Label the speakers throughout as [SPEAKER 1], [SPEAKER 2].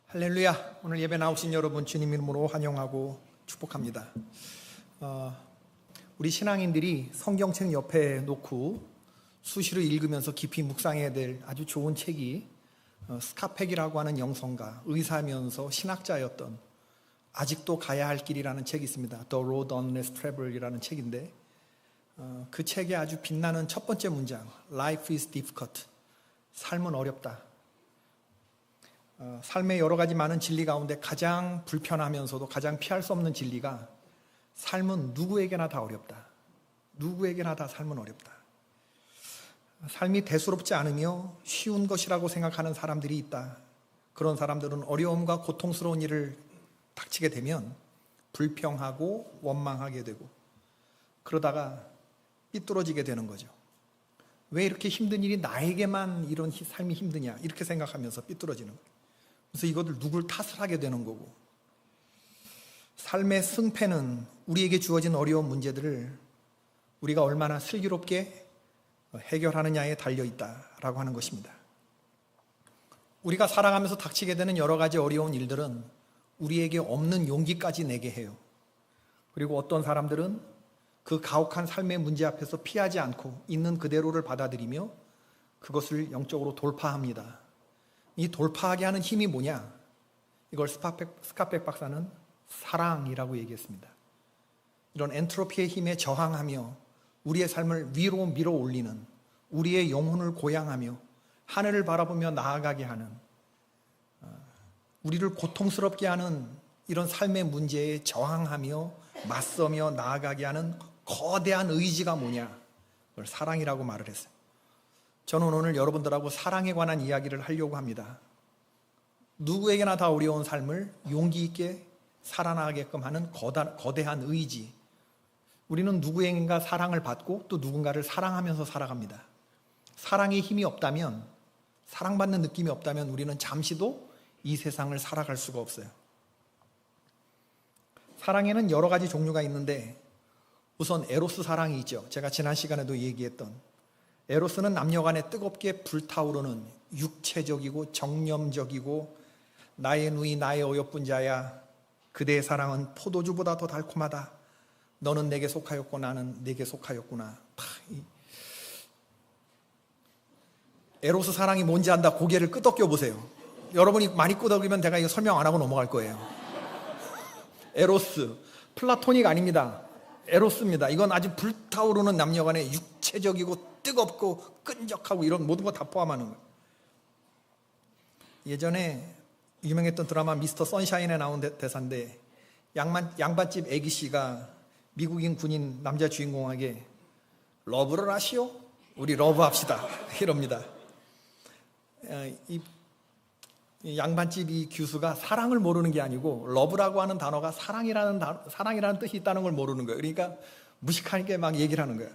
[SPEAKER 1] 할렐루야. 오늘 예배 나오신 여러분 주님 이름으로 환영하고 축복합니다. 우리 신앙인들이 성경책 옆에 놓고 수시로 읽으면서 깊이 묵상해야 될 아주 좋은 책이 스카펙이라고 하는 영성가, 의사면서 신학자였던 아직도 가야 할 길이라는 책이 있습니다. The Road Unless Travel이라는 책인데 그 책의 아주 빛나는 첫 번째 문장, Life is difficult. 삶은 어렵다. 삶의 여러 가지 많은 진리 가운데 가장 불편하면서도 가장 피할 수 없는 진리가 삶은 누구에게나 다 어렵다. 누구에게나 다 삶은 어렵다. 삶이 대수롭지 않으며 쉬운 것이라고 생각하는 사람들이 있다. 그런 사람들은 어려움과 고통스러운 일을 닥치게 되면 불평하고 원망하게 되고 그러다가 삐뚤어지게 되는 거죠. 왜 이렇게 힘든 일이 나에게만 이런 삶이 힘드냐 이렇게 생각하면서 삐뚤어지는 거예요. 그래서 이것을 누굴 탓을 하게 되는 거고, 삶의 승패는 우리에게 주어진 어려운 문제들을 우리가 얼마나 슬기롭게 해결하느냐에 달려있다라고 하는 것입니다. 우리가 살아가면서 닥치게 되는 여러 가지 어려운 일들은 우리에게 없는 용기까지 내게 해요. 그리고 어떤 사람들은 그 가혹한 삶의 문제 앞에서 피하지 않고 있는 그대로를 받아들이며 그것을 영적으로 돌파합니다. 이 돌파하게 하는 힘이 뭐냐? 이걸 스카펙 박사는 사랑이라고 얘기했습니다. 이런 엔트로피의 힘에 저항하며 우리의 삶을 위로 밀어 올리는, 우리의 영혼을 고양하며 하늘을 바라보며 나아가게 하는, 우리를 고통스럽게 하는 이런 삶의 문제에 저항하며 맞서며 나아가게 하는 거대한 의지가 뭐냐? 그걸 사랑이라고 말을 했어요. 저는 오늘 여러분들하고 사랑에 관한 이야기를 하려고 합니다. 누구에게나 다 어려운 삶을 용기 있게 살아나가게끔 하는 거대한 의지. 우리는 누구에게인가 사랑을 받고 또 누군가를 사랑하면서 살아갑니다. 사랑의 힘이 없다면, 사랑받는 느낌이 없다면 우리는 잠시도 이 세상을 살아갈 수가 없어요. 사랑에는 여러 가지 종류가 있는데 우선 에로스 사랑이 있죠. 제가 지난 시간에도 얘기했던 에로스는 남녀간에 뜨겁게 불타오르는 육체적이고 정념적이고 나의 누이 나의 어여쁜 자야 그대의 사랑은 포도주보다 더 달콤하다. 너는 내게 속하였고 나는 내게 속하였구나. 에로스 사랑이 뭔지 안다. 고개를 끄덕여 보세요. 여러분이 많이 끄덕이면 제가 이거 설명 안 하고 넘어갈 거예요. 에로스, 플라토닉 아닙니다. 에로스입니다. 이건 아주 불타오르는 남녀간의 육체적이고 뜨겁고 끈적하고 이런 모든 거 다 포함하는 거예요. 예전에 유명했던 드라마 미스터 선샤인에 나온 대사인데 양반집 애기씨가 미국인 군인 남자 주인공에게 러브를 하시오? 우리 러브합시다. 이럽니다. 이 양반집 이 교수가 사랑을 모르는 게 아니고 러브라고 하는 단어가 사랑이라는 뜻이 있다는 걸 모르는 거예요. 그러니까 무식하게 막 얘기를 하는 거예요.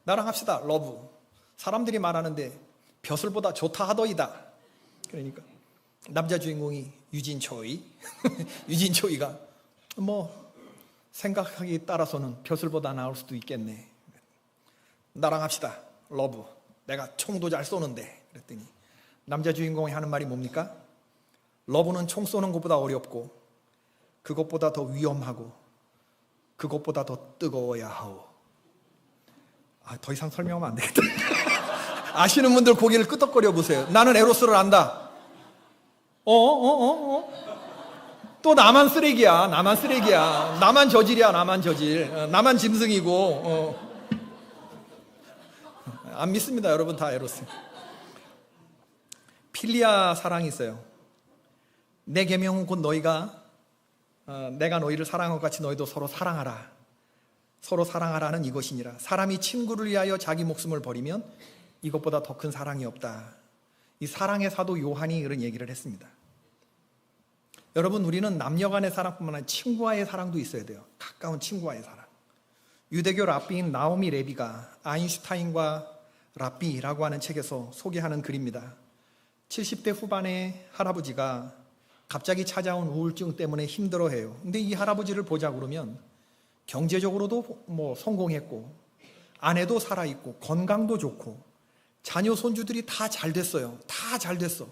[SPEAKER 1] 나랑 합시다. 러브. 사람들이 말하는데 벼슬보다 좋다 하더이다. 그러니까 남자 주인공이 유진초이 유진초이가 뭐 생각하기에 따라서는 벼슬보다 나을 수도 있겠네. 나랑 합시다. 러브. 내가 총도 잘 쏘는데. 그랬더니 남자 주인공이 하는 말이 뭡니까? 러브는 총 쏘는 것보다 어렵고 그것보다 더 위험하고 그것보다 더 뜨거워야 하오. 더 이상 설명하면 안 되겠다. 아시는 분들 고개를 끄덕거려 보세요. 나는 에로스를 안다. 또 나만 쓰레기야. 나만 저질이야. 나만 저질. 나만 짐승이고. 안 믿습니다. 여러분 다 에로스. 필리아 사랑이 있어요. 내 계명은 곧 너희가 내가 너희를 사랑한 것 같이 너희도 서로 사랑하라. 서로 사랑하라는 이것이니라. 사람이 친구를 위하여 자기 목숨을 버리면 이것보다 더 큰 사랑이 없다. 이 사랑의 사도 요한이 이런 얘기를 했습니다. 여러분, 우리는 남녀간의 사랑뿐만 아니라 친구와의 사랑도 있어야 돼요. 가까운 친구와의 사랑. 유대교 랍비인 나오미 레비가 아인슈타인과 랍비라고 하는 책에서 소개하는 글입니다. 70대 후반의 할아버지가 갑자기 찾아온 우울증 때문에 힘들어해요. 근데 이 할아버지를 보자 그러면 경제적으로도 성공했고 아내도 살아있고 건강도 좋고 자녀 손주들이 다 잘 됐어요. 다 잘 됐어.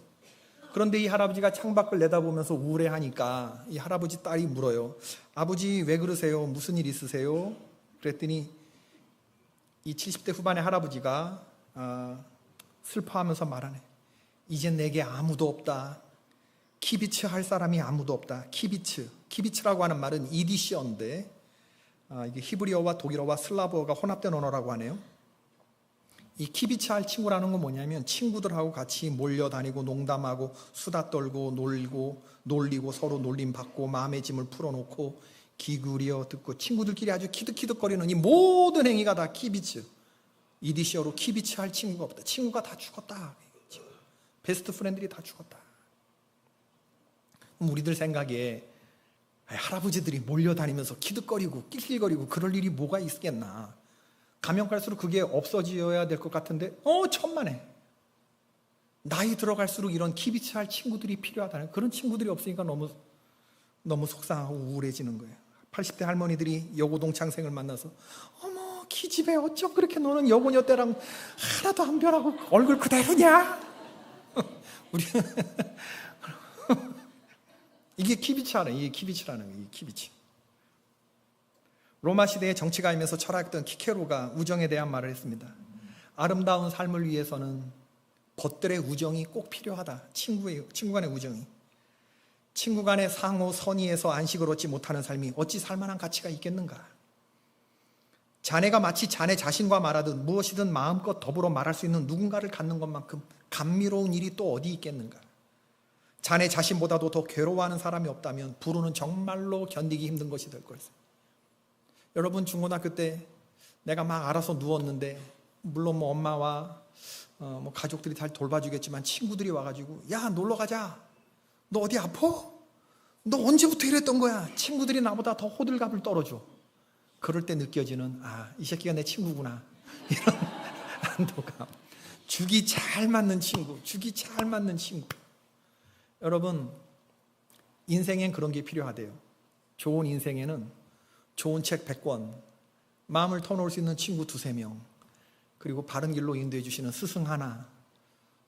[SPEAKER 1] 그런데 이 할아버지가 창밖을 내다보면서 우울해하니까 이 할아버지 딸이 물어요. 아버지 왜 그러세요? 무슨 일 있으세요? 그랬더니 이 70대 후반의 할아버지가 슬퍼하면서 말하네. 이젠 내게 아무도 없다. 키비츠 할 사람이 아무도 없다. 키비츠라고 하는 말은 이디시어인데 이게 히브리어와 독일어와 슬라브어가 혼합된 언어라고 하네요. 이 키비츠 할 친구라는 건 뭐냐면 친구들하고 같이 몰려다니고 농담하고 수다 떨고 놀리고 서로 놀림받고 마음의 짐을 풀어놓고 기울여 듣고 친구들끼리 아주 키득키득거리는 이 모든 행위가 다 키비츠. 이디시어로 키비츠 할 친구가 없다. 친구가 다 죽었다. 베스트 프렌들이 다 죽었다. 우리들 생각에 할아버지들이 몰려다니면서 키득거리고 낄낄거리고 그럴 일이 뭐가 있겠나. 가면 갈수록 그게 없어져야 될 것 같은데 천만에. 나이 들어갈수록 이런 키비츠 할 친구들이 필요하다는 그런 친구들이 없으니까 너무 속상하고 우울해지는 거예요. 80대 할머니들이 여고동창생을 만나서 어머 기집애 어쩜 그렇게 너는 여고녀 때랑 하나도 안 변하고 얼굴 그대로냐? 우리는 이게 키비츠라는 이 키비츠. 로마 시대의 정치가이면서 철학했던 키케로가 우정에 대한 말을 했습니다. 아름다운 삶을 위해서는 벗들의 우정이 꼭 필요하다. 친구 간의 우정이. 친구 간의 상호 선의에서 안식을 얻지 못하는 삶이 어찌 살만한 가치가 있겠는가. 자네가 마치 자네 자신과 말하듯 무엇이든 마음껏 더불어 말할 수 있는 누군가를 갖는 것만큼 감미로운 일이 또 어디 있겠는가. 자네 자신보다도 더 괴로워하는 사람이 없다면 부르는 정말로 견디기 힘든 것이 될 것입니다. 여러분 중고등학교 때 내가 막 알아서 누웠는데 물론 뭐 엄마와 뭐 가족들이 잘 돌봐주겠지만 친구들이 와가지고 야 놀러 가자. 너 어디 아파? 너 언제부터 이랬던 거야? 친구들이 나보다 더 호들갑을 떨어줘. 그럴 때 느껴지는 이 새끼가 내 친구구나. 이런 안도감. 죽이 잘 맞는 친구. 여러분 인생엔 그런 게 필요하대요. 좋은 인생에는 좋은 책 100권, 마음을 터놓을 수 있는 친구 2-3명, 그리고 바른 길로 인도해 주시는 스승 하나,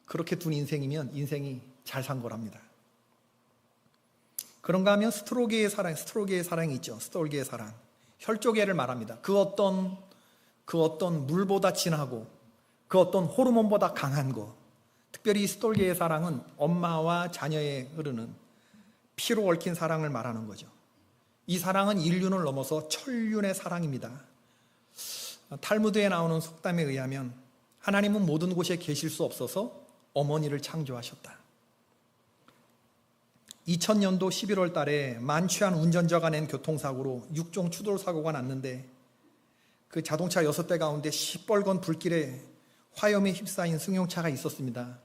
[SPEAKER 1] 그렇게 둔 인생이면 인생이 잘 산 거랍니다. 그런가 하면 스트로게의 사랑이 있죠. 스톨게의 사랑. 혈족애를 말합니다. 그 어떤 물보다 진하고 그 어떤 호르몬보다 강한 거. 특별히 스톨게의 사랑은 엄마와 자녀에 흐르는 피로 얽힌 사랑을 말하는 거죠. 이 사랑은 인륜을 넘어서 천륜의 사랑입니다. 탈무드에 나오는 속담에 의하면 하나님은 모든 곳에 계실 수 없어서 어머니를 창조하셨다. 2000년도 11월 달에 만취한 운전자가 낸 교통사고로 6종 추돌 사고가 났는데 그 자동차 6대 가운데 시뻘건 불길에 화염에 휩싸인 승용차가 있었습니다.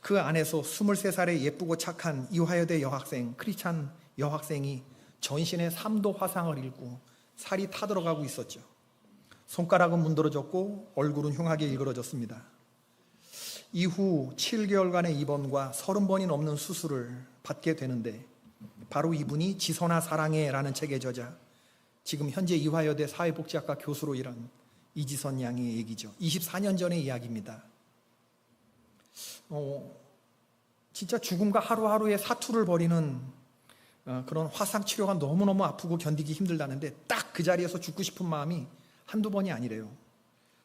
[SPEAKER 1] 그 안에서 23살의 예쁘고 착한 이화여대 여학생 크리스찬 여학생이 전신에 3도 화상을 입고 살이 타들어가고 있었죠. 손가락은 문드러졌고 얼굴은 흉하게 일그러졌습니다. 이후 7개월간의 입원과 30번이 넘는 수술을 받게 되는데 바로 이분이 지선아 사랑해라는 책의 저자, 지금 현재 이화여대 사회복지학과 교수로 일한 이지선 양의 얘기죠. 24년 전의 이야기입니다. 진짜 죽음과 하루하루의 사투를 벌이는 그런 화상 치료가 너무너무 아프고 견디기 힘들다는데 딱 그 자리에서 죽고 싶은 마음이 한두 번이 아니래요.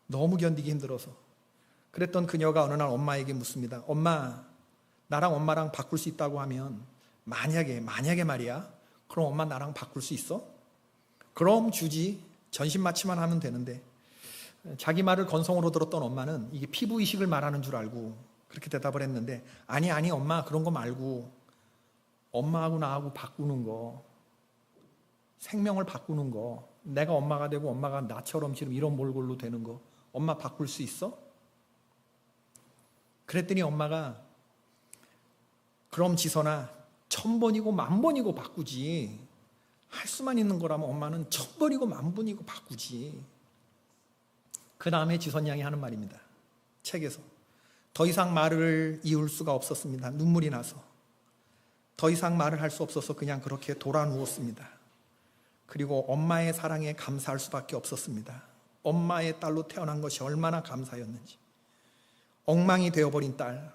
[SPEAKER 1] 너무 견디기 힘들어서. 그랬던 그녀가 어느 날 엄마에게 묻습니다. 엄마, 나랑 엄마랑 바꿀 수 있다고 하면 만약에 말이야. 그럼 엄마 나랑 바꿀 수 있어? 그럼 주지. 전신 마취만 하면 되는데. 자기 말을 건성으로 들었던 엄마는 이게 피부 이식을 말하는 줄 알고 그렇게 대답을 했는데 아니 엄마 그런 거 말고 엄마하고 나하고 바꾸는 거, 생명을 바꾸는 거, 내가 엄마가 되고 엄마가 나처럼 지금 이런 몰골로 되는 거 엄마 바꿀 수 있어? 그랬더니 엄마가 그럼 지선아 1000번이고 10,000번이고 바꾸지. 할 수만 있는 거라면 엄마는 1000번이고 10,000번이고 바꾸지. 그 다음에 지선 양이 하는 말입니다. 책에서 더 이상 말을 이을 수가 없었습니다. 눈물이 나서 더 이상 말을 할 수 없어서 그냥 그렇게 돌아 누웠습니다. 그리고 엄마의 사랑에 감사할 수밖에 없었습니다. 엄마의 딸로 태어난 것이 얼마나 감사였는지. 엉망이 되어버린 딸,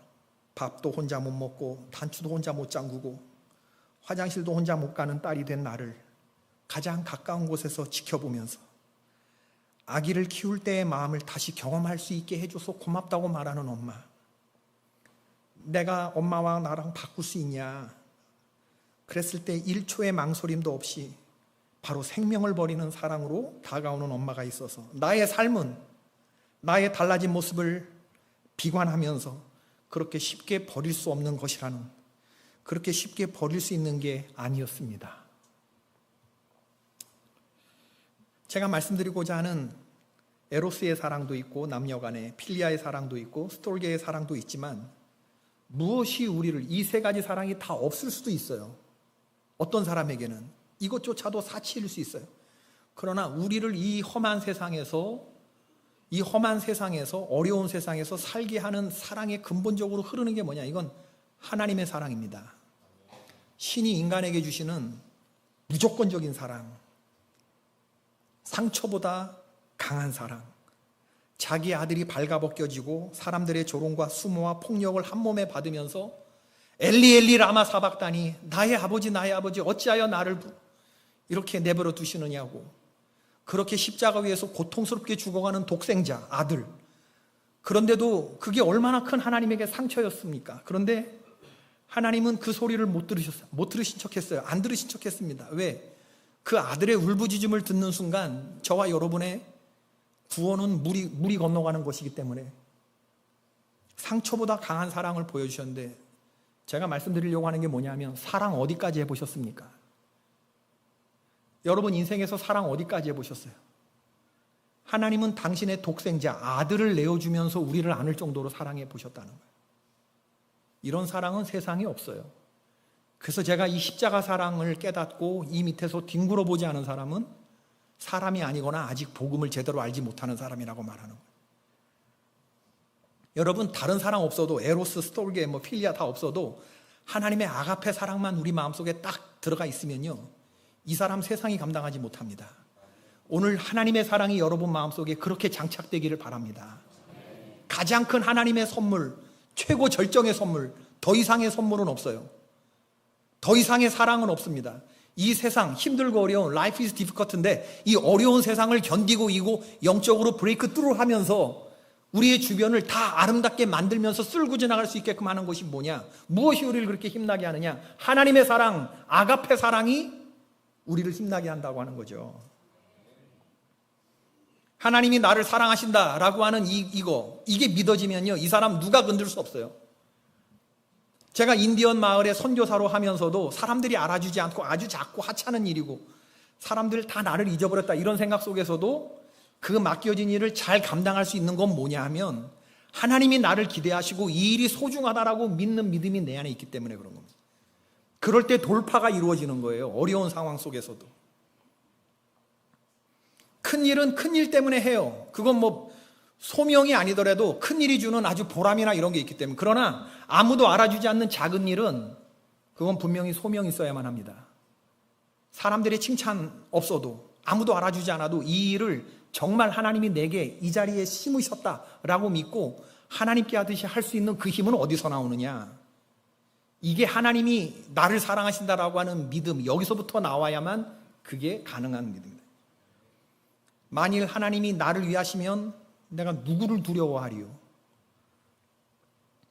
[SPEAKER 1] 밥도 혼자 못 먹고 단추도 혼자 못 잠그고 화장실도 혼자 못 가는 딸이 된 나를 가장 가까운 곳에서 지켜보면서 아기를 키울 때의 마음을 다시 경험할 수 있게 해줘서 고맙다고 말하는 엄마. 내가 엄마와 나랑 바꿀 수 있냐? 그랬을 때 1초의 망설임도 없이 바로 생명을 버리는 사랑으로 다가오는 엄마가 있어서 나의 삶은 나의 달라진 모습을 비관하면서 그렇게 쉽게 버릴 수 없는 것이라는, 그렇게 쉽게 버릴 수 있는 게 아니었습니다. 제가 말씀드리고자 하는 에로스의 사랑도 있고 남녀간의 필리아의 사랑도 있고 스톨게의 사랑도 있지만 무엇이 우리를, 이 세 가지 사랑이 다 없을 수도 있어요. 어떤 사람에게는 이것조차도 사치일 수 있어요. 그러나 우리를 이 험한 세상에서 어려운 세상에서 살게 하는 사랑의 근본적으로 흐르는 게 뭐냐? 이건 하나님의 사랑입니다. 신이 인간에게 주시는 무조건적인 사랑, 상처보다 강한 사랑, 자기 아들이 발가벗겨지고 사람들의 조롱과 수모와 폭력을 한 몸에 받으면서 엘리 엘리 라마 사박다니, 나의 아버지 어찌하여 나를 이렇게 내버려 두시느냐고, 그렇게 십자가 위에서 고통스럽게 죽어가는 독생자 아들, 그런데도 그게 얼마나 큰 하나님에게 상처였습니까? 그런데 하나님은 그 소리를 못 들으신 척했어요. 안 들으신 척했습니다. 왜? 그 아들의 울부짖음을 듣는 순간 저와 여러분의 구원은 물이 건너가는 것이기 때문에 상처보다 강한 사랑을 보여주셨는데, 제가 말씀드리려고 하는 게 뭐냐면, 사랑 어디까지 해보셨습니까? 여러분 인생에서 사랑 어디까지 해보셨어요? 하나님은 당신의 독생자 아들을 내어주면서 우리를 안을 정도로 사랑해 보셨다는 거예요. 이런 사랑은 세상에 없어요. 그래서 제가 이 십자가 사랑을 깨닫고 이 밑에서 뒹굴어 보지 않은 사람은 사람이 아니거나 아직 복음을 제대로 알지 못하는 사람이라고 말하는 거예요. 여러분, 다른 사랑 없어도, 에로스, 스톨게, 필리아 다 없어도 하나님의 아가페 사랑만 우리 마음속에 딱 들어가 있으면요, 이 사람 세상이 감당하지 못합니다. 오늘 하나님의 사랑이 여러분 마음속에 그렇게 장착되기를 바랍니다. 가장 큰 하나님의 선물, 최고 절정의 선물, 더 이상의 선물은 없어요. 더 이상의 사랑은 없습니다. 이 세상 힘들고 어려운 Life is difficult인데 이 어려운 세상을 견디고 이고 영적으로 브레이크 뚜루 하면서 우리의 주변을 다 아름답게 만들면서 쓸고 지나갈 수 있게끔 하는 것이 뭐냐? 무엇이 우리를 그렇게 힘나게 하느냐? 하나님의 사랑, 아가페 사랑이 우리를 힘나게 한다고 하는 거죠. 하나님이 나를 사랑하신다라고 하는 이게 믿어지면요, 이 사람 누가 건들 수 없어요. 제가 인디언 마을에 선교사로 하면서도 사람들이 알아주지 않고 아주 작고 하찮은 일이고 사람들 다 나를 잊어버렸다 이런 생각 속에서도 그 맡겨진 일을 잘 감당할 수 있는 건 뭐냐 하면 하나님이 나를 기대하시고 이 일이 소중하다라고 믿는 믿음이 내 안에 있기 때문에 그런 겁니다. 그럴 때 돌파가 이루어지는 거예요. 어려운 상황 속에서도. 큰 일은 큰 일 때문에 해요. 그건 소명이 아니더라도 큰 일이 주는 아주 보람이나 이런 게 있기 때문에. 그러나 아무도 알아주지 않는 작은 일은 그건 분명히 소명이 있어야만 합니다. 사람들의 칭찬 없어도, 아무도 알아주지 않아도 이 일을 정말 하나님이 내게 이 자리에 심으셨다라고 믿고 하나님께 하듯이 할 수 있는 그 힘은 어디서 나오느냐? 이게 하나님이 나를 사랑하신다라고 하는 믿음, 여기서부터 나와야만 그게 가능한 믿음입니다. 만일 하나님이 나를 위하시면 내가 누구를 두려워하리요?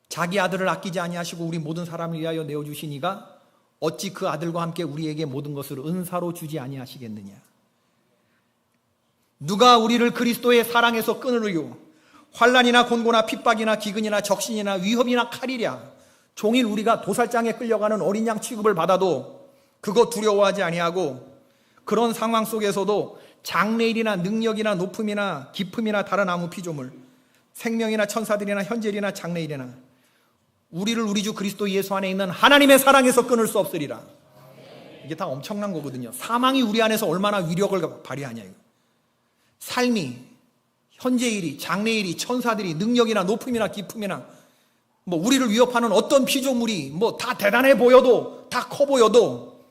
[SPEAKER 1] 자기 아들을 아끼지 아니하시고 우리 모든 사람을 위하여 내어주시니가 어찌 그 아들과 함께 우리에게 모든 것을 은사로 주지 아니하시겠느냐? 누가 우리를 그리스도의 사랑에서 끊으리요? 환난이나 곤고나 핍박이나 기근이나 적신이나 위협이나 칼이랴. 종일 우리가 도살장에 끌려가는 어린 양 취급을 받아도 그거 두려워하지 아니하고, 그런 상황 속에서도 장래일이나 능력이나 높음이나 기품이나 다른 아무 피조물, 생명이나 천사들이나 현재일이나 장래일이나 우리를 우리 주 그리스도 예수 안에 있는 하나님의 사랑에서 끊을 수 없으리라. 이게 다 엄청난 거거든요. 사망이 우리 안에서 얼마나 위력을 발휘하냐. 삶이, 현재일이, 장래일이, 천사들이, 능력이나 높음이나 기품이나 우리를 위협하는 어떤 피조물이 다 대단해 보여도, 다 커 보여도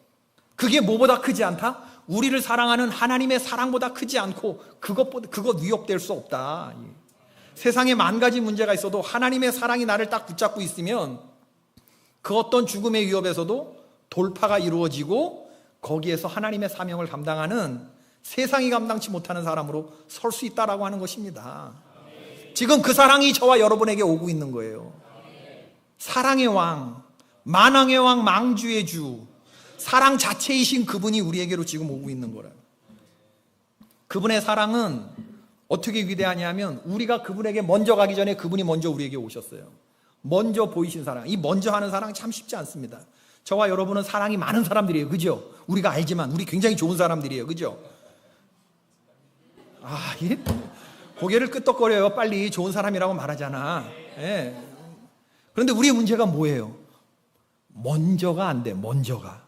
[SPEAKER 1] 그게 뭐보다 크지 않다? 우리를 사랑하는 하나님의 사랑보다 크지 않고 그것 위협될 수 없다. 세상에 만 가지 문제가 있어도 하나님의 사랑이 나를 딱 붙잡고 있으면 그 어떤 죽음의 위협에서도 돌파가 이루어지고 거기에서 하나님의 사명을 감당하는 세상이 감당치 못하는 사람으로 설 수 있다라고 하는 것입니다. 지금 그 사랑이 저와 여러분에게 오고 있는 거예요. 사랑의 왕, 만왕의 왕, 망주의 주, 사랑 자체이신 그분이 우리에게로 지금 오고 있는 거라요. 그분의 사랑은 어떻게 위대하냐면 우리가 그분에게 먼저 가기 전에 그분이 먼저 우리에게 오셨어요. 먼저 보이신 사랑. 이 먼저 하는 사랑 참 쉽지 않습니다. 저와 여러분은 사랑이 많은 사람들이에요. 그죠? 우리가 알지만 우리 굉장히 좋은 사람들이에요. 그죠? 이게 고개를 끄덕거려요. 빨리 좋은 사람이라고 말하잖아. 예. 그런데 우리의 문제가 뭐예요? 먼저가 안 돼. 먼저가.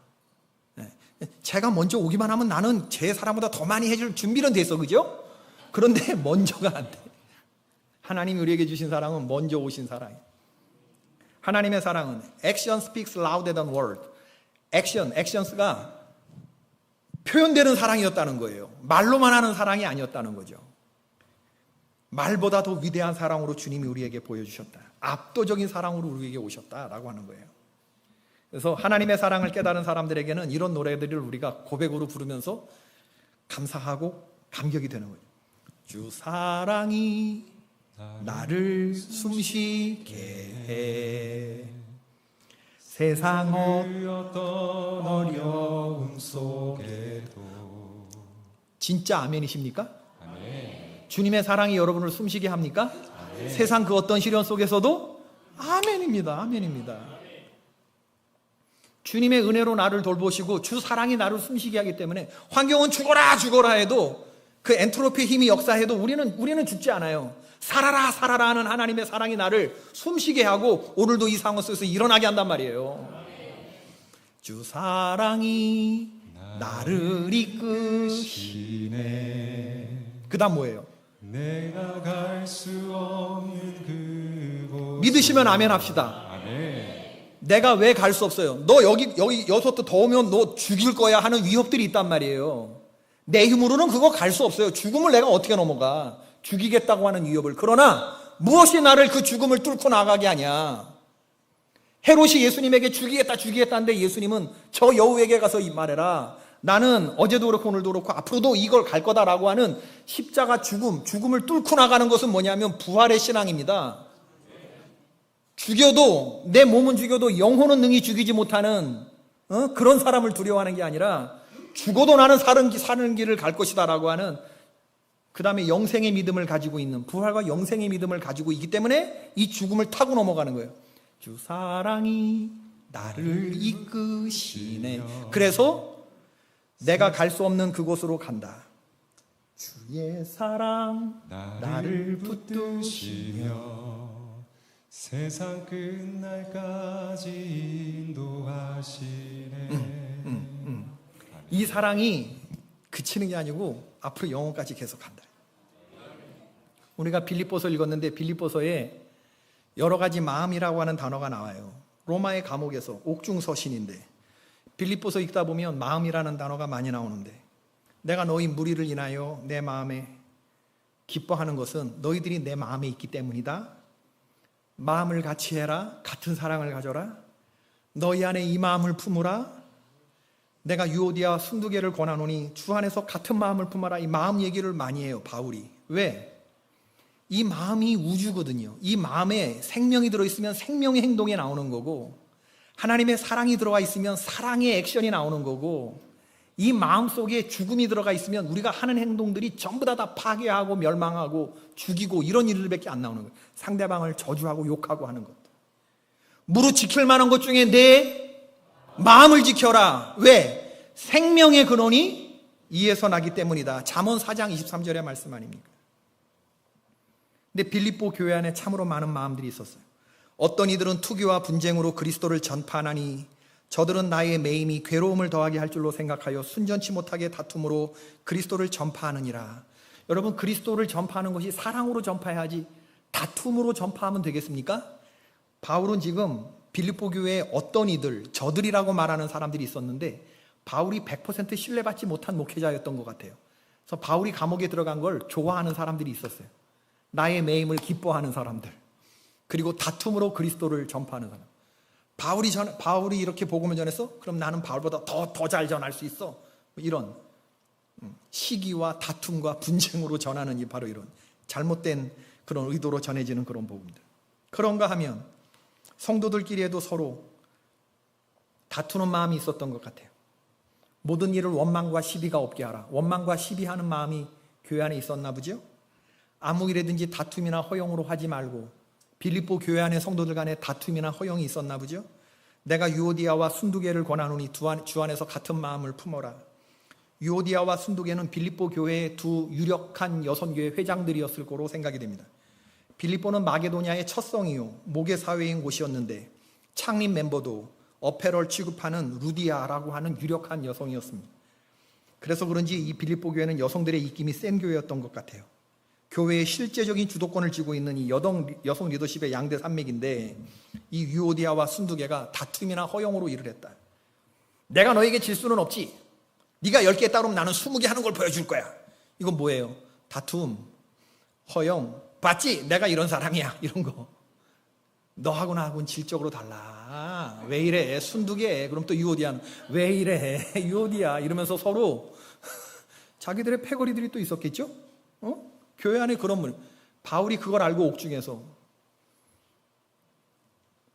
[SPEAKER 1] 제가 먼저 오기만 하면 나는 제 사람보다 더 많이 해줄 준비는 됐어. 그죠? 그런데 먼저가 안 돼. 하나님이 우리에게 주신 사랑은 먼저 오신 사랑이에요. 하나님의 사랑은 Action speaks louder than word. 액션스가 표현되는 사랑이었다는 거예요. 말로만 하는 사랑이 아니었다는 거죠. 말보다 더 위대한 사랑으로 주님이 우리에게 보여주셨다. 압도적인 사랑으로 우리에게 오셨다라고 하는 거예요. 그래서 하나님의 사랑을 깨달은 사람들에게는 이런 노래들을 우리가 고백으로 부르면서 감사하고 감격이 되는 거예요. 주 사랑이 나를 숨쉬게 해 세상 어떤 어려움 속에도. 진짜 아멘이십니까? 아멘. 주님의 사랑이 여러분을 숨쉬게 합니까? 아멘. 세상 그 어떤 시련 속에서도 아멘입니다. 아멘입니다. 주님의 은혜로 나를 돌보시고 주 사랑이 나를 숨쉬게 하기 때문에 환경은 죽어라 죽어라 해도 그 엔트로피의 힘이 역사해도 우리는 죽지 않아요. 살아라 살아라 하는 하나님의 사랑이 나를 숨쉬게 하고 오늘도 이 상황 속에서 일어나게 한단 말이에요. 주 사랑이 나를 이끄시네. 그 다음 뭐예요? 내가 갈 수 없는 그곳. 믿으시면 아멘 합시다. 아멘. 내가 왜 갈 수 없어요? 너 여기 여기서부터 더 오면 너 죽일 거야 하는 위협들이 있단 말이에요. 내 힘으로는 그거 갈 수 없어요. 죽음을 내가 어떻게 넘어가? 죽이겠다고 하는 위협을. 그러나 무엇이 나를 그 죽음을 뚫고 나가게 하냐? 헤롯이 예수님에게 죽이겠다 하는데 예수님은 저 여우에게 가서 이 말해라. 나는 어제도 그렇고 오늘도 그렇고 앞으로도 이걸 갈 거다라고 하는 십자가 죽음을 뚫고 나가는 것은 뭐냐면 부활의 신앙입니다. 죽여도 내 몸은 죽여도 영혼은 능히 죽이지 못하는 그런 사람을 두려워하는 게 아니라 죽어도 나는 사는 길을 갈 것이다라고 하는 그 다음에 영생의 믿음을 가지고 있는 부활과 영생의 믿음을 가지고 있기 때문에 이 죽음을 타고 넘어가는 거예요. 주 사랑이 나를 이끄시네. 그래서 내가 갈 수 없는 그곳으로 간다. 주의 사랑 나를 붙드시며 세상 끝날까지 인도하시네. 이 사랑이 그치는 게 아니고 앞으로 영원까지 계속 간다. 우리가 빌립보서 읽었는데 빌립보서에 여러 가지 마음이라고 하는 단어가 나와요. 로마의 감옥에서 옥중서신인데 빌립보서 읽다 보면 마음이라는 단어가 많이 나오는데 내가 너희 무리를 인하여 내 마음에 기뻐하는 것은 너희들이 내 마음에 있기 때문이다. 마음을 같이 해라. 같은 사랑을 가져라. 너희 안에 이 마음을 품으라. 내가 유오디아와 순두개를 권하노니 주 안에서 같은 마음을 품어라. 이 마음 얘기를 많이 해요, 바울이. 왜? 이 마음이 우주거든요. 이 마음에 생명이 들어있으면 생명의 행동이 나오는 거고 하나님의 사랑이 들어가 있으면 사랑의 액션이 나오는 거고 이 마음 속에 죽음이 들어가 있으면 우리가 하는 행동들이 전부 다 파괴하고 멸망하고 죽이고 이런 일들밖에 안 나오는 거예요. 상대방을 저주하고 욕하고 하는 것. 무릇 지킬 만한 것 중에 내 마음을 지켜라. 왜? 생명의 근원이 이에서 나기 때문이다. 잠언 4장 23절의 말씀 아닙니까? 근데 빌립보 교회 안에 참으로 많은 마음들이 있었어요. 어떤 이들은 투기와 분쟁으로 그리스도를 전파하나니 저들은 나의 매임이 괴로움을 더하게 할 줄로 생각하여 순전치 못하게 다툼으로 그리스도를 전파하느니라. 여러분, 그리스도를 전파하는 것이 사랑으로 전파해야지 다툼으로 전파하면 되겠습니까? 바울은 지금 빌립보 교회에 어떤 이들, 저들이라고 말하는 사람들이 있었는데 바울이 100% 신뢰받지 못한 목회자였던 것 같아요. 그래서 바울이 감옥에 들어간 걸 좋아하는 사람들이 있었어요. 나의 매임을 기뻐하는 사람들, 그리고 다툼으로 그리스도를 전파하는 사람. 바울이 이렇게 복음을 전했어? 그럼 나는 바울보다 더 잘 전할 수 있어. 이런 시기와 다툼과 분쟁으로 전하는 바로 이런 잘못된 그런 의도로 전해지는 그런 복음들. 그런가 하면 성도들끼리에도 서로 다투는 마음이 있었던 것 같아요. 모든 일을 원망과 시비가 없게 하라. 원망과 시비하는 마음이 교회 안에 있었나 보죠? 아무 일이든지 다툼이나 허용으로 하지 말고, 빌립보 교회 안에 성도들 간에 다툼이나 허용이 있었나 보죠? 내가 유오디아와 순두개를 권하노니 주 안에서 같은 마음을 품어라. 유오디아와 순두개는 빌립보 교회의 두 유력한 여선교회 회장들이었을 거로 생각이 됩니다. 빌립보는 마게도냐의 첫 성이요 목회 사회인 곳이었는데 창립 멤버도 어페럴 취급하는 루디아라고 하는 유력한 여성이었습니다. 그래서 그런지 이 빌립보 교회는 여성들의 입김이 센 교회였던 것 같아요. 교회의 실제적인 주도권을 쥐고 있는 이 여성 리더십의 양대 산맥인데, 이 유오디아와 순두개가 다툼이나 허용으로 일을 했다. 내가 너에게 질 수는 없지. 네가 10개 따르면 나는 20개 하는 걸 보여줄 거야. 이건 뭐예요? 다툼, 허용. 봤지? 내가 이런 사람이야. 이런 거. 너하고 나하고는 질적으로 달라. 왜 이래? 순두개. 그럼 또 유오디아는 왜 이래? 유오디아. 이러면서 서로 자기들의 패거리들이 또 있었겠죠? 교회 안에 그런 분. 바울이 그걸 알고 옥중에서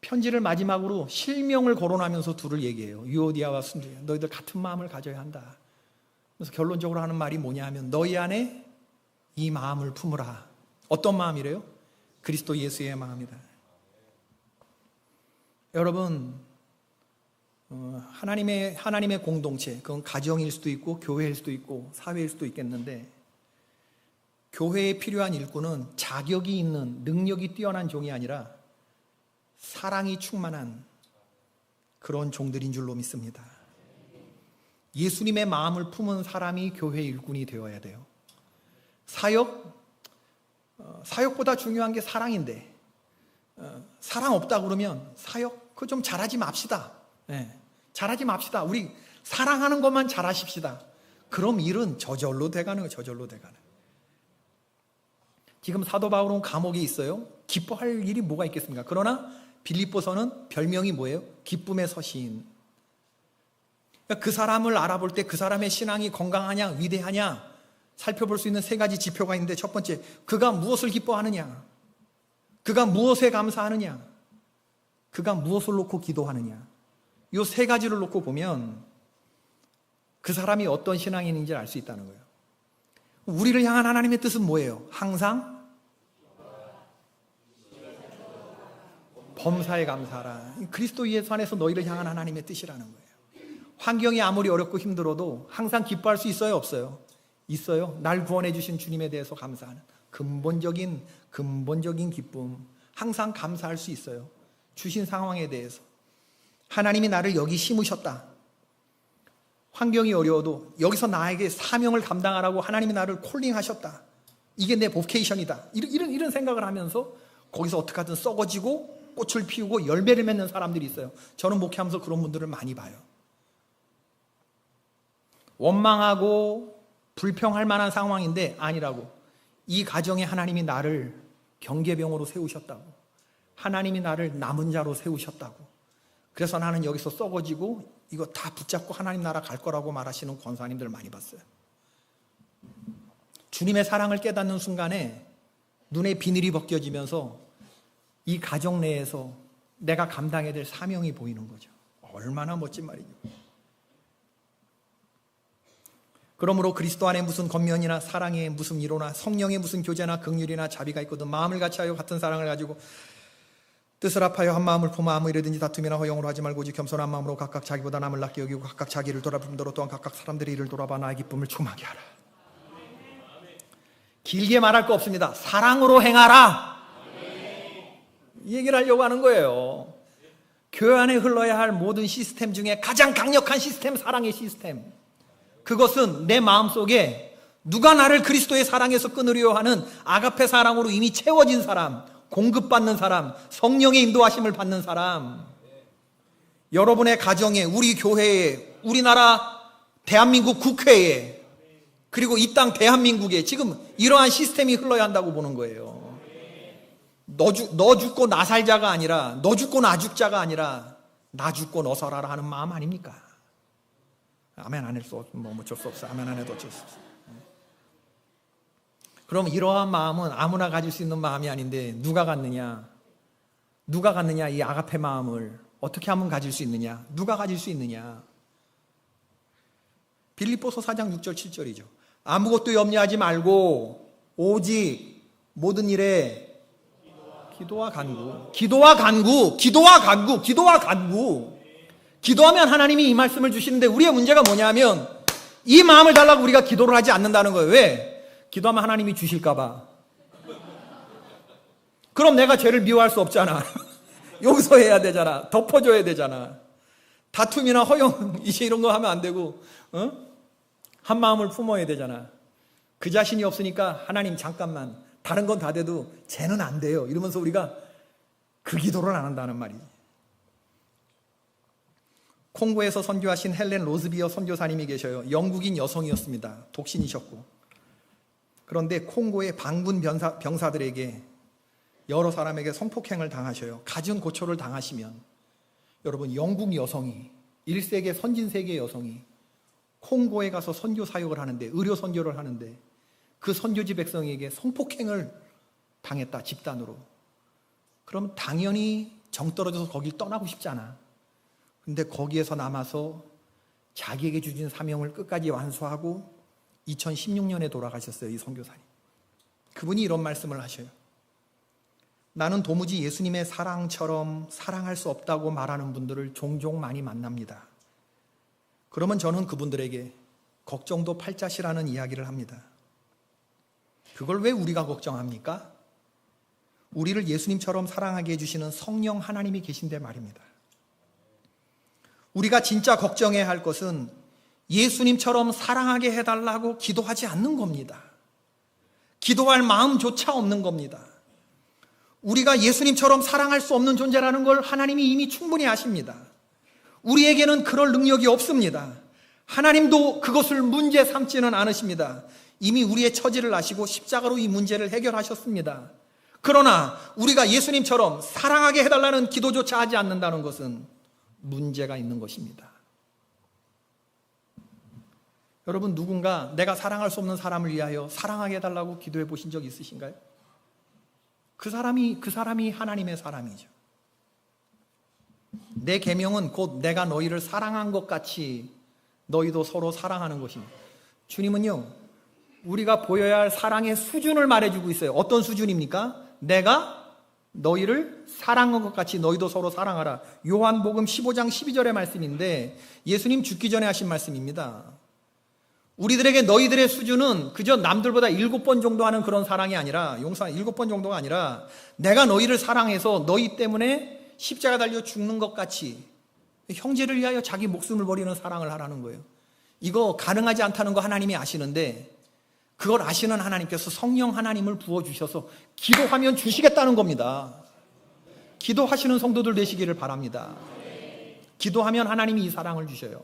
[SPEAKER 1] 편지를 마지막으로 실명을 거론하면서 둘을 얘기해요. 유오디아와 순두개. 너희들 같은 마음을 가져야 한다. 그래서 결론적으로 하는 말이 뭐냐 하면 너희 안에 이 마음을 품으라. 어떤 마음이래요? 그리스도 예수의 마음이다. 여러분, 하나님의 공동체, 그건 가정일 수도 있고 교회일 수도 있고 사회일 수도 있겠는데, 교회에 필요한 일꾼은 자격이 있는, 능력이 뛰어난 종이 아니라 사랑이 충만한 그런 종들인 줄로 믿습니다. 예수님의 마음을 품은 사람이 교회 일꾼이 되어야 돼요. 사역보다 중요한 게 사랑인데, 사랑 없다 그러면 사역 그거 좀 잘하지 맙시다. 잘하지 맙시다. 우리 사랑하는 것만 잘하십시다. 그럼 일은 저절로 돼가는 거예요. 저절로 돼가는. 지금 사도 바울은 감옥에 있어요. 기뻐할 일이 뭐가 있겠습니까? 그러나 빌립보서는 별명이 뭐예요? 기쁨의 서신. 그 사람을 알아볼 때 그 사람의 신앙이 건강하냐, 위대하냐 살펴볼 수 있는 3가지 지표가 있는데, 첫 번째, 그가 무엇을 기뻐하느냐, 그가 무엇에 감사하느냐, 그가 무엇을 놓고 기도하느냐. 이 3가지를 놓고 보면 그 사람이 어떤 신앙인인지 알 수 있다는 거예요. 우리를 향한 하나님의 뜻은 뭐예요? 항상 범사에 감사하라. 그리스도 예수 안에서 너희를 향한 하나님의 뜻이라는 거예요. 환경이 아무리 어렵고 힘들어도 항상 기뻐할 수 있어요? 없어요? 있어요. 날 구원해 주신 주님에 대해서 감사하는 근본적인 기쁨. 항상 감사할 수 있어요. 주신 상황에 대해서. 하나님이 나를 여기 심으셨다. 환경이 어려워도 여기서 나에게 사명을 감당하라고 하나님이 나를 콜링하셨다. 이게 내 보케이션이다. 이런 생각을 하면서 거기서 어떻게 하든 썩어지고 꽃을 피우고 열매를 맺는 사람들이 있어요. 저는 목회하면서 그런 분들을 많이 봐요. 원망하고 불평할 만한 상황인데 아니라고. 이 가정에 하나님이 나를 경계병으로 세우셨다고. 하나님이 나를 남은 자로 세우셨다고. 그래서 나는 여기서 썩어지고 이거 다 붙잡고 하나님 나라 갈 거라고 말하시는 권사님들 많이 봤어요. 주님의 사랑을 깨닫는 순간에 눈에 비늘이 벗겨지면서 이 가정 내에서 내가 감당해야 될 사명이 보이는 거죠. 얼마나 멋진 말이죠. 그러므로 그리스도 안에 무슨 겉면이나 사랑에 무슨 위로나 성령에 무슨 교제나 긍휼이나 자비가 있거든 마음을 같이하여 같은 사랑을 가지고 뜻을 합하여 한 마음을 품어 아무 일이든지 다툼이나 허용으로 하지 말고 오직 겸손한 마음으로 각각 자기보다 남을 낮게 여기고 각각 자기를 돌아보는 대로 또한 각각 사람들의 일을 돌아봐 나의 기쁨을 충만하게 하라. 길게 말할 거 없습니다. 사랑으로 행하라. 이 얘기를 하려고 하는 거예요. 교회 안에 흘러야 할 모든 시스템 중에 가장 강력한 시스템, 사랑의 시스템. 그것은 내 마음속에 누가 나를 그리스도의 사랑에서 끊으려 하는 아가페 사랑으로 이미 채워진 사람, 공급받는 사람, 성령의 인도하심을 받는 사람, 여러분의 가정에, 우리 교회에, 우리나라 대한민국 국회에, 그리고 이 땅 대한민국에 지금 이러한 시스템이 흘러야 한다고 보는 거예요. 너 죽고 나 살자가 아니라, 너 죽고 나 죽자가 아니라 나 죽고 너 살아라 하는 마음 아닙니까? 아멘 안 해도 뭐 어쩔 수 없어. 아멘 안 해도 어쩔 수 없어. 그럼 이러한 마음은 아무나 가질 수 있는 마음이 아닌데 누가 갖느냐? 누가 갖느냐? 이 아가페 마음을 어떻게 하면 가질 수 있느냐? 누가 가질 수 있느냐? 빌립보서 4장 6절 7절이죠. 아무것도 염려하지 말고 오직 모든 일에 기도와 간구. 기도하면 하나님이 이 말씀을 주시는데 우리의 문제가 뭐냐면 이 마음을 달라고 우리가 기도를 하지 않는다는 거예요. 왜? 기도하면 하나님이 주실까 봐. 그럼 내가 죄를 미워할 수 없잖아. 용서해야 되잖아. 덮어줘야 되잖아. 다툼이나 허용 이제 이런 거 하면 안 되고 한 마음을 품어야 되잖아. 그 자신이 없으니까 하나님 잠깐만 다른 건 다 돼도 쟤는 안 돼요 이러면서 우리가 그 기도를 안 한다는 말이지. 콩고에서 선교하신 헬렌 로즈비어 선교사님이 계셔요. 영국인 여성이었습니다. 독신이셨고. 그런데 콩고의 방분 병사들에게 여러 사람에게 성폭행을 당하셔요. 갖은 고초를 당하시면 여러분 영국 여성이 1세계 선진세계 여성이 콩고에 가서 선교 사역을 하는데 의료 선교를 하는데 그 선교지 백성에게 성폭행을 당했다 집단으로. 그럼 당연히 정 떨어져서 거길 떠나고 싶잖아. 근데 거기에서 남아서 자기에게 주신 사명을 끝까지 완수하고 2016년에 돌아가셨어요. 이 선교사님. 그분이 이런 말씀을 하셔요. 나는 도무지 예수님의 사랑처럼 사랑할 수 없다고 말하는 분들을 종종 많이 만납니다. 그러면 저는 그분들에게 걱정도 팔자시라는 이야기를 합니다. 그걸 왜 우리가 걱정합니까? 우리를 예수님처럼 사랑하게 해주시는 성령 하나님이 계신데 말입니다. 우리가 진짜 걱정해야 할 것은 예수님처럼 사랑하게 해달라고 기도하지 않는 겁니다. 기도할 마음조차 없는 겁니다. 우리가 예수님처럼 사랑할 수 없는 존재라는 걸 하나님이 이미 충분히 아십니다. 우리에게는 그럴 능력이 없습니다. 하나님도 그것을 문제 삼지는 않으십니다. 이미 우리의 처지를 아시고 십자가로 이 문제를 해결하셨습니다. 그러나 우리가 예수님처럼 사랑하게 해달라는 기도조차 하지 않는다는 것은 문제가 있는 것입니다. 여러분 누군가 내가 사랑할 수 없는 사람을 위하여 사랑하게 해달라고 기도해 보신 적 있으신가요? 그 사람이 하나님의 사람이죠. 내 계명은 곧 내가 너희를 사랑한 것 같이 너희도 서로 사랑하는 것입니다. 주님은요 우리가 보여야 할 사랑의 수준을 말해주고 있어요. 어떤 수준입니까? 내가 너희를 사랑한 것 같이 너희도 서로 사랑하라. 요한복음 15장 12절의 말씀인데 예수님 죽기 전에 하신 말씀입니다. 우리들에게 너희들의 수준은 그저 남들보다 7번 정도 하는 그런 사랑이 아니라 용서 7번 정도가 아니라 내가 너희를 사랑해서 너희 때문에 십자가 달려 죽는 것 같이 형제를 위하여 자기 목숨을 버리는 사랑을 하라는 거예요. 이거 가능하지 않다는 거 하나님이 아시는데 그걸 아시는 하나님께서 성령 하나님을 부어주셔서 기도하면 주시겠다는 겁니다. 기도하시는 성도들 되시기를 바랍니다. 기도하면 하나님이 이 사랑을 주셔요.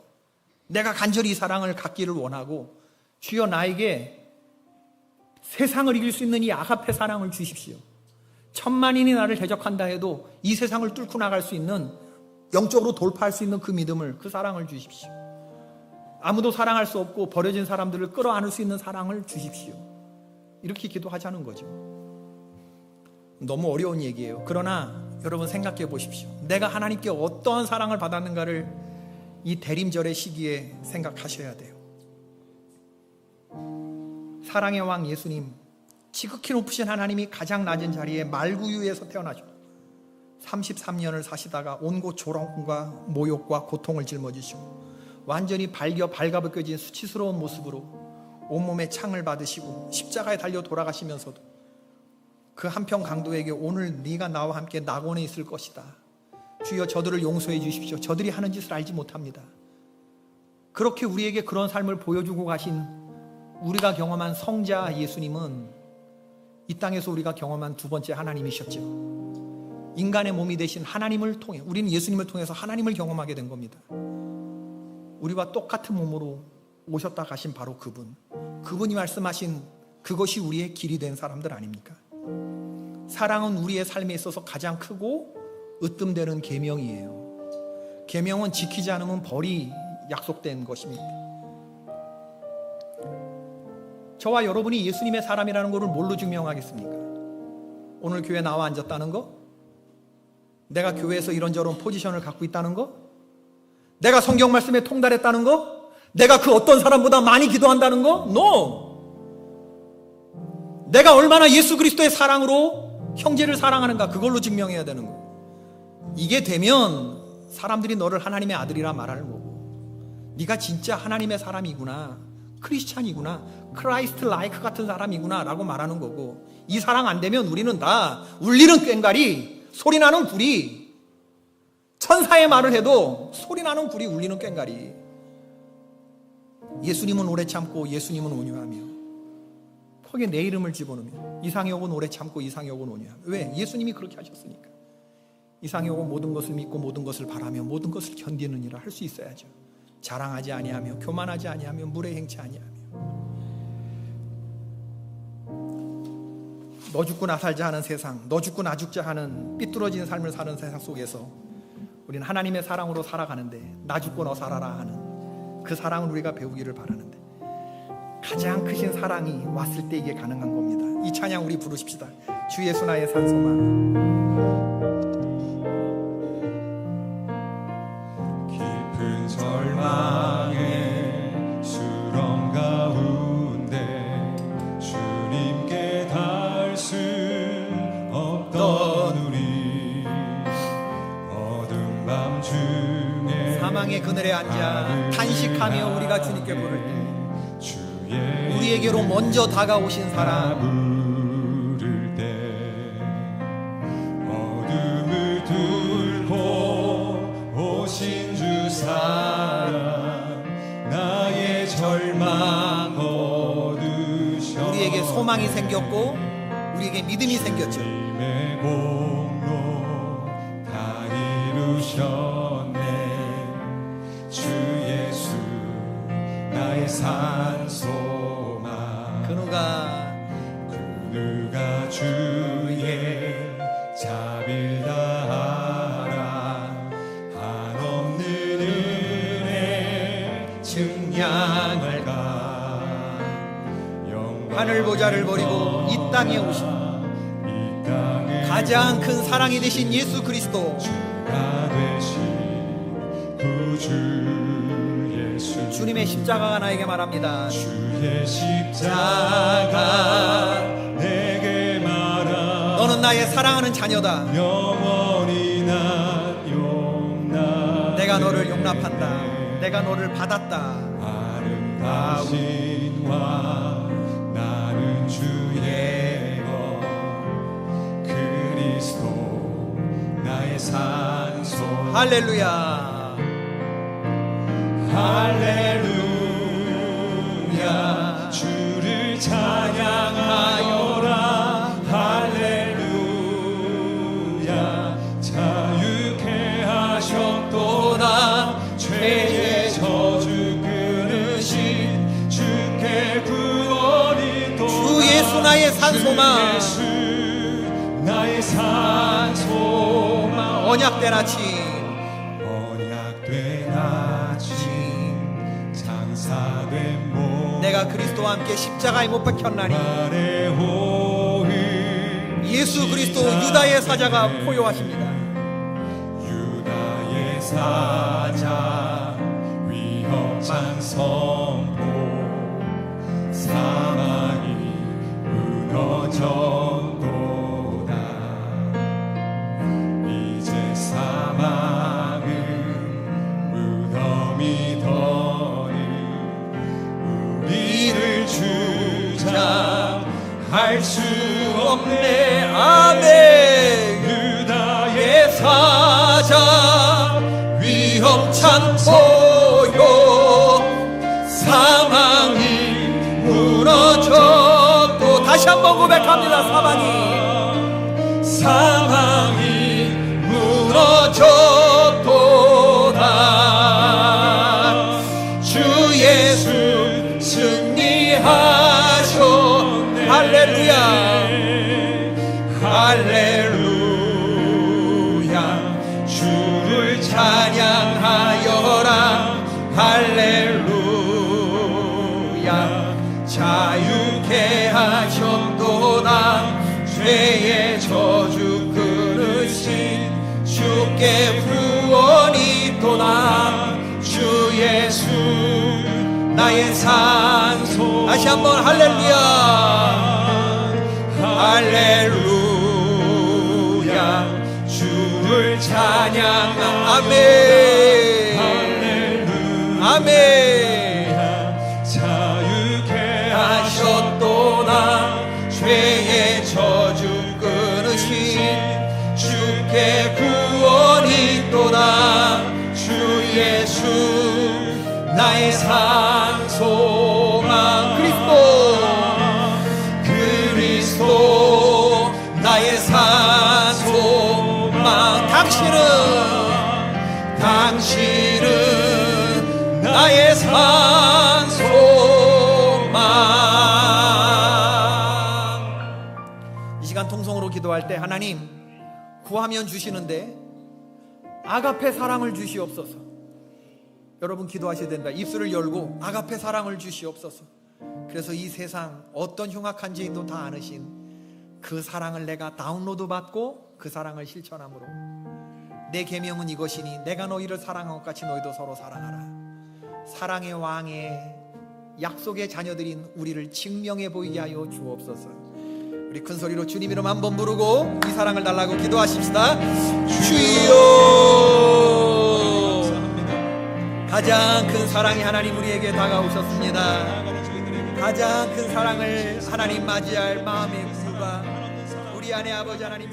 [SPEAKER 1] 내가 간절히 이 사랑을 갖기를 원하고 주여 나에게 세상을 이길 수 있는 이 아가페 사랑을 주십시오. 천만인이 나를 대적한다 해도 이 세상을 뚫고 나갈 수 있는 영적으로 돌파할 수 있는 그 믿음을 그 사랑을 주십시오. 아무도 사랑할 수 없고 버려진 사람들을 끌어안을 수 있는 사랑을 주십시오. 이렇게 기도하자는 거죠. 너무 어려운 얘기예요. 그러나 여러분 생각해 보십시오. 내가 하나님께 어떠한 사랑을 받았는가를 이 대림절의 시기에 생각하셔야 돼요. 사랑의 왕 예수님, 지극히 높으신 하나님이 가장 낮은 자리에 말구유에서 태어나셔 33년을 사시다가 온갖 조롱과 모욕과 고통을 짊어지시고 완전히 발가벗겨진 수치스러운 모습으로 온몸에 창을 받으시고 십자가에 달려 돌아가시면서도 그 한평 강도에게 오늘 네가 나와 함께 낙원에 있을 것이다. 주여 저들을 용서해 주십시오. 저들이 하는 짓을 알지 못합니다. 그렇게 우리에게 그런 삶을 보여주고 가신 우리가 경험한 성자 예수님은 이 땅에서 우리가 경험한 두 번째 하나님이셨죠. 인간의 몸이 되신 하나님을 통해 우리는 예수님을 통해서 하나님을 경험하게 된 겁니다. 우리와 똑같은 몸으로 오셨다 가신 바로 그분이 말씀하신 그것이 우리의 길이 된 사람들 아닙니까? 사랑은 우리의 삶에 있어서 가장 크고 으뜸되는 계명이에요. 계명은 지키지 않으면 벌이 약속된 것입니다. 저와 여러분이 예수님의 사람이라는 것을 뭘로 증명하겠습니까? 오늘 교회 나와 앉았다는 거? 내가 교회에서 이런저런 포지션을 갖고 있다는 거? 내가 성경 말씀에 통달했다는 거? 내가 그 어떤 사람보다 많이 기도한다는 거? No! 내가 얼마나 예수 그리스도의 사랑으로 형제를 사랑하는가, 그걸로 증명해야 되는 거. 이게 되면 사람들이 너를 하나님의 아들이라 말하는 거고, 네가 진짜 하나님의 사람이구나, 크리스찬이구나, 크라이스트 라이크 같은 사람이구나 라고 말하는 거고, 이 사랑 안 되면 우리는 다 울리는 꽹과리, 소리나는 구리, 천사의 말을 해도 소리나는 구리, 울리는 꽹과리. 예수님은 오래 참고 예수님은 온유하며, 거기에 내 이름을 집어넣으면 이상혁은 오래 참고 이상혁은 온유하며. 왜? 예수님이 그렇게 하셨으니까. 이상혁은 모든 것을 믿고 모든 것을 바라며 모든 것을 견디는 일을 할 수 있어야죠. 자랑하지 아니하며 교만하지 아니하며 물에 행치 아니하며. 너 죽고 나 살자 하는 세상, 너 죽고 나 죽자 하는 삐뚤어진 삶을 사는 세상 속에서 우리는 하나님의 사랑으로 살아가는데, 나 죽고 너 살아라 하는 그 사랑을 우리가 배우기를 바라는데, 가장 크신 사랑이 왔을 때 이게 가능한 겁니다. 이 찬양 우리 부르십시다. 주 예수 나의 산소만.
[SPEAKER 2] 깊은 절망의 수렁 가운데 주님께 닿을 수 없던 우리, 어두운 밤 중에
[SPEAKER 1] 사망의 그늘에 앉아 탄식하며 우리가 주님께 부를 때, 우리에게로 먼저 다가오신 사랑,
[SPEAKER 2] 부를 때 어둠을 뚫고 오신 주 사랑, 나의 절망 거두셔.
[SPEAKER 1] 우리에게 소망이 생겼고 우리에게 믿음이 생겼죠.
[SPEAKER 2] 힘의 공로 다 이루셨네. 주 예수 나의 산소만. 그 누가 주의 자비를 다하라. 한없는 은혜 증량할까.
[SPEAKER 1] 하늘 보좌를 버리고 이 땅에 오신 가장 큰 사랑이 되신 예수 그리스도,
[SPEAKER 2] 주가 되신 구주 예수.
[SPEAKER 1] 주님의 십자가가 나에게 말합니다.
[SPEAKER 2] 주의 십자가 내게 말하.
[SPEAKER 1] 너는 나의 사랑하는 자녀다.
[SPEAKER 2] 영원히 난 용납.
[SPEAKER 1] 내가 너를 용납한다. 내가 너를 받았다.
[SPEAKER 2] 아름다우신 와 나는 주의 것, 그리스도 나의 산소.
[SPEAKER 1] 할렐루야.
[SPEAKER 2] 할렐루야. 주를 찬양하여라. 할렐루야. 자유케 하셨도다. 죄의 저주 끊으신 주께 구원이 또.
[SPEAKER 1] 주 예수 나의 산소만.
[SPEAKER 2] 예수 나의 산소만.
[SPEAKER 1] 언약된 아침,
[SPEAKER 2] 언약된 아침, 장사된 몸,
[SPEAKER 1] 내가 그리스도와 함께 십자가에 못 박혔나니. 예수 그리스도 유다의 사자가 포효하십니다.
[SPEAKER 2] 유다의 사자 위협한 선포, 사망이 무너졌도다. 이제 사망은 무덤이 더는 우리를 주장할 수 없네.
[SPEAKER 1] 아멘.
[SPEAKER 2] 유다의 사자 위험찬 포효, 사망이 무너졌고.
[SPEAKER 1] 다시 한번 고백합니다.
[SPEAKER 2] 사망이 무너졌도다. 주 예수 승리하셨네.
[SPEAKER 1] 할렐루야.
[SPEAKER 2] 할렐루야. 나의 산소.
[SPEAKER 1] 다시 한번 할렐루야.
[SPEAKER 2] 할렐루야. 주를 찬양하.
[SPEAKER 1] 아멘.
[SPEAKER 2] 할렐루야.
[SPEAKER 1] 아멘.
[SPEAKER 2] 자유케 하셨도다. 죄의 저주
[SPEAKER 1] 끊으신
[SPEAKER 2] 주께 구원이 있도다. 주 예수 나의 산 소망. 그리스도 나의 산 소망. 당신은 나의 산 소망.
[SPEAKER 1] 이 시간 통성으로 기도할 때 하나님 구하면 주시는데 아가페 사랑을 주시옵소서. 여러분 기도하셔야 된다. 입술을 열고 아가페 사랑을 주시옵소서. 그래서 이 세상 어떤 흉악한 죄인도 다 아으신 그 사랑을 내가 다운로드 받고 그 사랑을 실천함으로 내 계명은 이것이니 내가 너희를 사랑한 것 같이 너희도 서로 사랑하라. 사랑의 왕의 약속의 자녀들인 우리를 증명해 보이게 하여 주옵소서. 우리 큰 소리로 주님 이름 한번 부르고 이 사랑을 달라고 기도하십시다. 주여. 가장 큰 사랑이 하나님 우리에게 다가오셨습니다. 가장 큰 사랑을 하나님 맞이할 마음의 부부가 우리 안에 아버지 하나님